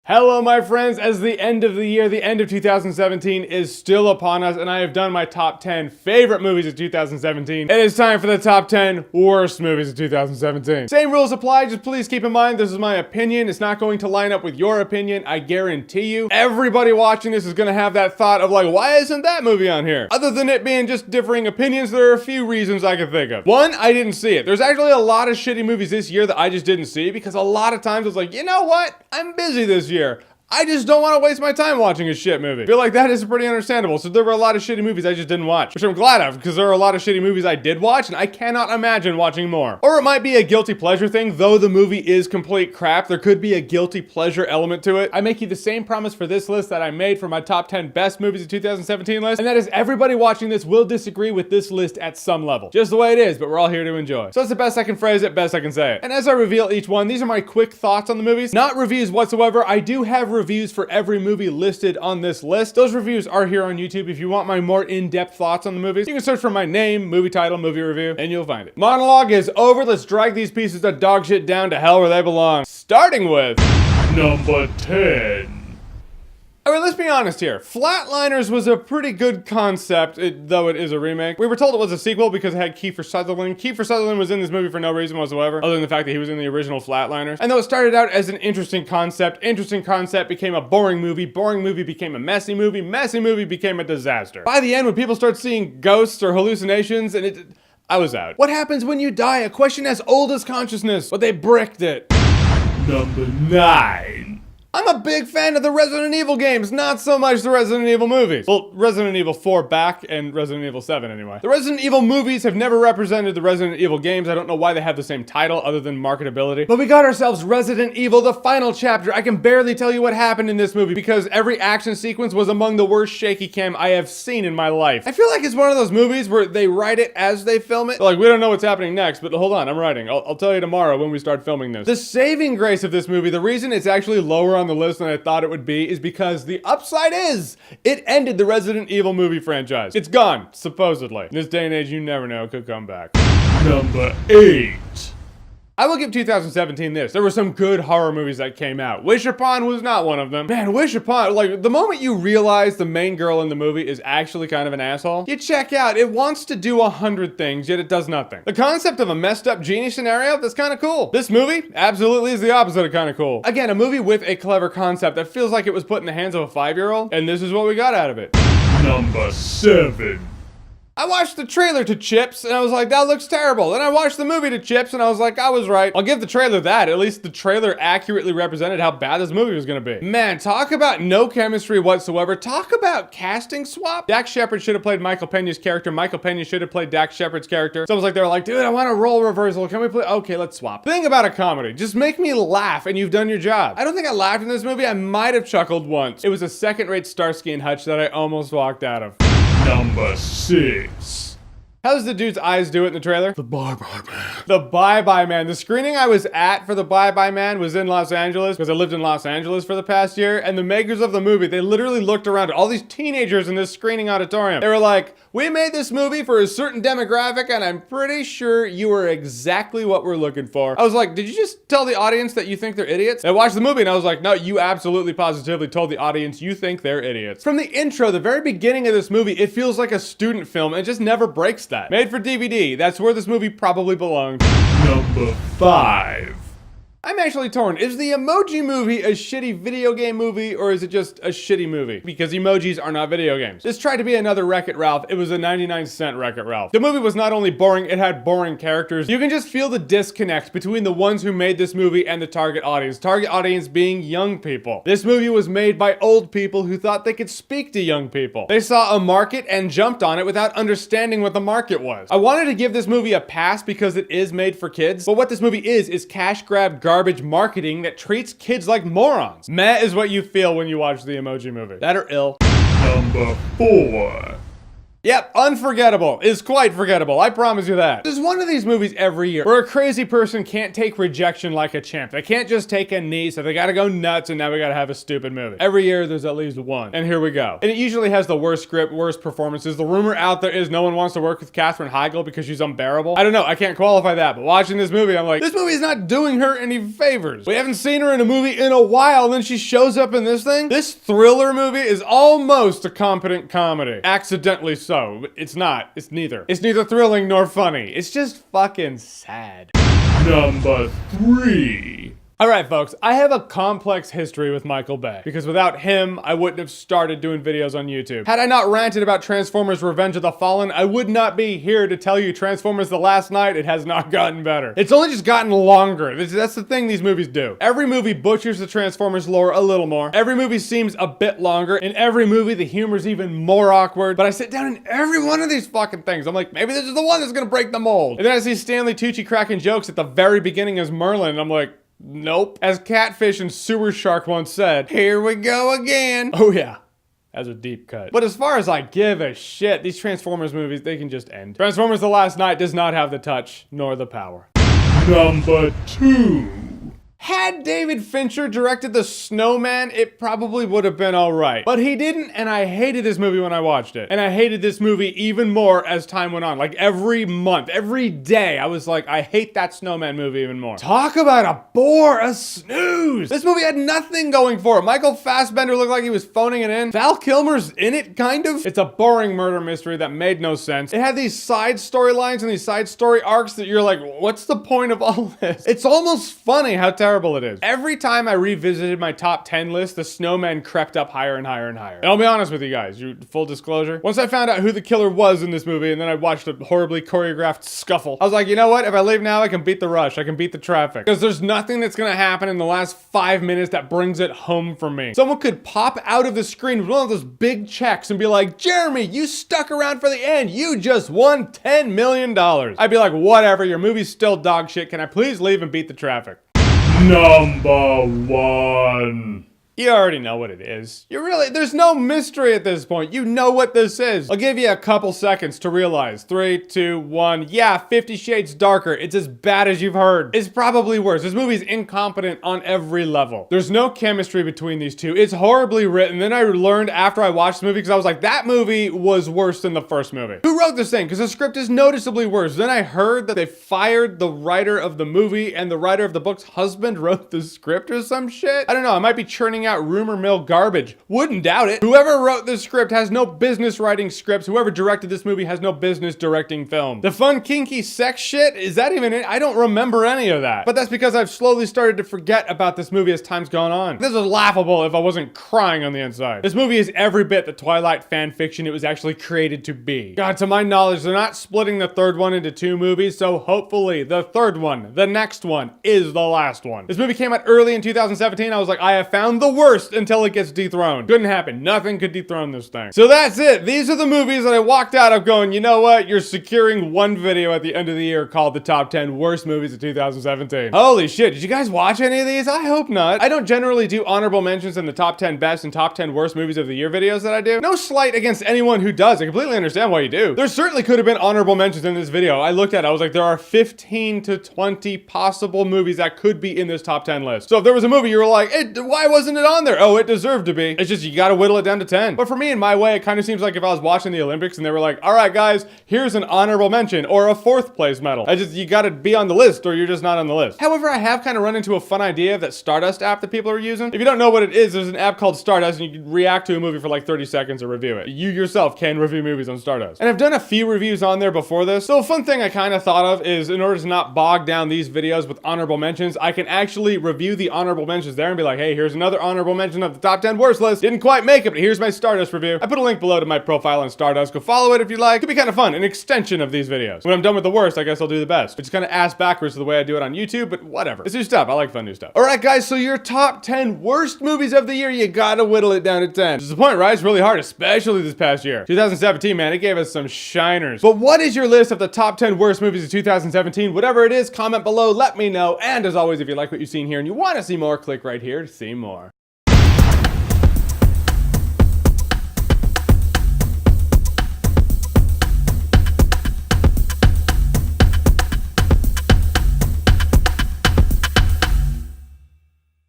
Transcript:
Hello my friends, as the end of the year, the end of 2017 is still upon us, and I have done my top 10 favorite movies of 2017. It is time for the top 10 worst movies of 2017. Same rules apply, just please keep in mind this is my opinion. It's not going to line up with your opinion, I guarantee you. Everybody watching this is going to have that thought of like, why isn't that movie on here? Other than it being just differing opinions, there are a few reasons I can think of. One, I didn't see it. There's actually a lot of shitty movies this year that I just didn't see because a lot of times it's like, you know what? I'm busy this year. I just don't want to waste my time watching a shit movie. I feel like that is pretty understandable. So there were a lot of shitty movies I just didn't watch, which I'm glad of because there are a lot of shitty movies I did watch and I cannot imagine watching more. Or it might be a guilty pleasure thing. Though the movie is complete crap, there could be a guilty pleasure element to it. I make you the same promise for this list that I made for my top 10 best movies of 2017 list, and that is everybody watching this will disagree with this list at some level. Just the way it is, but we're all here to enjoy. So that's the best I can phrase it, best I can say it. And as I reveal each one, these are my quick thoughts on the movies. Not reviews whatsoever. I do have reviews for every movie listed on this list. Those reviews are here on YouTube. If you want my more in-depth thoughts on the movies, you can search for my name, movie title, movie review, and you'll find it. Monologue is over. Let's drag these pieces of dog shit down to hell where they belong. Starting with number 10. Alright, let's be honest here. Flatliners was a pretty good concept, though it is a remake. We were told it was a sequel because it had Kiefer Sutherland. Kiefer Sutherland was in this movie for no reason whatsoever, other than the fact that he was in the original Flatliners. And though it started out as an interesting concept became a boring movie became a messy movie became a disaster. By the end, when people start seeing ghosts or hallucinations, I was out. What happens when you die? A question as old as consciousness, but they bricked it. Number 9. I'm a big fan of the Resident Evil games, not so much the Resident Evil movies. Well, Resident Evil 4 back and Resident Evil 7 anyway. The Resident Evil movies have never represented the Resident Evil games. I don't know why they have the same title other than marketability. But we got ourselves Resident Evil, the final chapter. I can barely tell you what happened in this movie because every action sequence was among the worst shaky cam I have seen in my life. I feel like it's one of those movies where they write it as they film it. Like, we don't know what's happening next, but hold on, I'm writing. I'll tell you tomorrow when we start filming this. The saving grace of this movie, the reason it's actually lower on the list than I thought it would be, is because the upside is it ended the Resident Evil movie franchise. It's gone, supposedly. In this day and age, you never know, it could come back. Number 8. I will give 2017 this. There were some good horror movies that came out. Wish Upon was not one of them. Man, Wish Upon, like, the moment you realize the main girl in the movie is actually kind of an asshole, you check out. It wants to do 100 things, yet it does nothing. The concept of a messed up genie scenario, that's kind of cool. This movie absolutely is the opposite of kind of cool. Again, a movie with a clever concept that feels like it was put in the hands of a 5-year-old, and this is what we got out of it. Number 7. I watched the trailer to Chips, and I was like, that looks terrible. Then I watched the movie to Chips, and I was like, I was right. I'll give the trailer that. At least the trailer accurately represented how bad this movie was gonna be. Man, talk about no chemistry whatsoever. Talk about casting swap. Dax Shepard should have played Michael Pena's character. Michael Pena should have played Dax Shepard's character. It's almost like they were like, dude, I want a role reversal. Can we play? Okay, let's swap. Thing about a comedy, just make me laugh, and you've done your job. I don't think I laughed in this movie. I might have chuckled once. It was a second-rate Starsky and Hutch that I almost walked out of. Number 6. How does the dude's eyes do it in the trailer? The Bye-Bye Man. The Bye-Bye Man. The screening I was at for The Bye-Bye Man was in Los Angeles because I lived in Los Angeles for the past year, and the makers of the movie, they literally looked around at all these teenagers in this screening auditorium. They were like, we made this movie for a certain demographic, and I'm pretty sure you are exactly what we're looking for. I was like, did you just tell the audience that you think they're idiots? I watched the movie, and I was like, no, you absolutely positively told the audience you think they're idiots. From the intro, the very beginning of this movie, it feels like a student film, and it just never breaks that. Made for DVD, that's where this movie probably belonged. Number 5. I'm actually torn. Is the Emoji Movie a shitty video game movie, or is it just a shitty movie? Because emojis are not video games. This tried to be another Wreck-It Ralph. It was a 99-cent Wreck-It Ralph. The movie was not only boring, it had boring characters. You can just feel the disconnect between the ones who made this movie and the target audience. Target audience being young people. This movie was made by old people who thought they could speak to young people. They saw a market and jumped on it without understanding what the market was. I wanted to give this movie a pass because it is made for kids, but what this movie is cash grab garbage marketing that treats kids like morons. Meh is what you feel when you watch the Emoji Movie. That or ill. Number 4. Yep, unforgettable is quite forgettable. I promise you that. There's one of these movies every year where a crazy person can't take rejection like a champ. They can't just take a knee, so they gotta go nuts, and now we gotta have a stupid movie. Every year, there's at least one. And here we go. And it usually has the worst script, worst performances. The rumor out there is no one wants to work with Katherine Heigl because she's unbearable. I don't know, I can't qualify that, but watching this movie, I'm like, this movie is not doing her any favors. We haven't seen her in a movie in a while, and then she shows up in this thing. This thriller movie is almost a competent comedy. Accidentally so, but it's not. It's neither. It's neither thrilling nor funny. It's just fucking sad. Number 3. Alright folks, I have a complex history with Michael Bay, because without him, I wouldn't have started doing videos on YouTube. Had I not ranted about Transformers Revenge of the Fallen, I would not be here to tell you Transformers The Last Night, it has not gotten better. It's only just gotten longer. That's the thing these movies do. Every movie butchers the Transformers lore a little more. Every movie seems a bit longer. In every movie, the humor's even more awkward. But I sit down in every one of these fucking things. I'm like, maybe this is the one that's gonna break the mold. And then I see Stanley Tucci cracking jokes at the very beginning as Merlin, and I'm like, nope. As Catfish and Sewer Shark once said, here we go again. Oh yeah. As a deep cut. But as far as I give a shit, these Transformers movies, they can just end. Transformers The Last Night does not have the touch, nor the power. Number 2. Had David Fincher directed The Snowman, it probably would have been alright. But he didn't, and I hated this movie when I watched it. And I hated this movie even more as time went on. Like every month, every day, I was like, I hate that Snowman movie even more. Talk about a bore, a snooze. This movie had nothing going for it. Michael Fassbender looked like he was phoning it in. Val Kilmer's in it, kind of. It's a boring murder mystery that made no sense. It had these side storylines and these side story arcs that you're like, what's the point of all this? It's almost funny how terrible it is. Every time I revisited my top 10 list, the Snowman crept up higher and higher and higher. And I'll be honest with you guys, full disclosure. Once I found out who the killer was in this movie, and then I watched a horribly choreographed scuffle, I was like, you know what? If I leave now, I can beat the rush. I can beat the traffic. Because there's nothing that's gonna happen in the last 5 minutes that brings it home for me. Someone could pop out of the screen with one of those big checks and be like, Jeremy, you stuck around for the end. You just won $10 million. I'd be like, whatever, your movie's still dog shit. Can I please leave and beat the traffic? Number 1. You already know what it is. There's no mystery at this point. You know what this is. I'll give you a couple seconds to realize. 3, 2, 1. Yeah, 50 Shades Darker. It's as bad as you've heard. It's probably worse. This movie's incompetent on every level. There's no chemistry between these two. It's horribly written. Then I learned after I watched the movie, because I was like, that movie was worse than the first movie. Who wrote this thing? Because the script is noticeably worse. Then I heard that they fired the writer of the movie, and the writer of the book's husband wrote the script or some shit. I don't know. I might be churning out rumor mill garbage. Wouldn't doubt it. Whoever wrote this script has no business writing scripts. Whoever directed this movie has no business directing film. The fun kinky sex shit, is that even it? I don't remember any of that. But that's because I've slowly started to forget about this movie as time's gone on. This is laughable if I wasn't crying on the inside. This movie is every bit the Twilight fan fiction it was actually created to be. God, to my knowledge, they're not splitting the third one into 2 movies, so hopefully the third one, the next one, is the last one. This movie came out early in 2017. I was like, I have found the worst until it gets dethroned. Couldn't happen. Nothing could dethrone this thing. So that's it. These are the movies that I walked out of going, you know what? You're securing one video at the end of the year called the top 10 worst movies of 2017. Holy shit. Did you guys watch any of these? I hope not. I don't generally do honorable mentions in the top 10 best and top 10 worst movies of the year videos that I do. No slight against anyone who does. I completely understand why you do. There certainly could have been honorable mentions in this video. I looked at it. I was like, there are 15 to 20 possible movies that could be in this top 10 list. So if there was a movie you were like, why wasn't it on there? Oh, it deserved to be. It's just you gotta whittle it down to 10. But for me, in my way, it kind of seems like if I was watching the Olympics and they were like, all right, guys, here's an honorable mention or a 4th place medal. You gotta be on the list or you're just not on the list. However, I have kind of run into a fun idea of that Stardust app that people are using. If you don't know what it is, there's an app called Stardust and you can react to a movie for like 30 seconds or review it. You yourself can review movies on Stardust. And I've done a few reviews on there before this. So a fun thing I kind of thought of is in order to not bog down these videos with honorable mentions, I can actually review the honorable mentions there and be like, hey, here's another honorable mention of the top 10 worst list. Didn't quite make it, but here's my Stardust review. I put a link below to my profile on Stardust. Go follow it if you like. Could be kind of fun, an extension of these videos. When I'm done with the worst, I guess I'll do the best. Which is kind of ass backwards to the way I do it on YouTube, but whatever. It's new stuff. I like fun new stuff. All right, guys, so your top 10 worst movies of the year, you gotta whittle it down to 10. Which is the point, right? It's really hard, especially this past year. 2017, man, it gave us some shiners. But what is your list of the top 10 worst movies of 2017? Whatever it is, comment below, let me know. And as always, if you like what you've seen here and you want to see more, click right here to see more.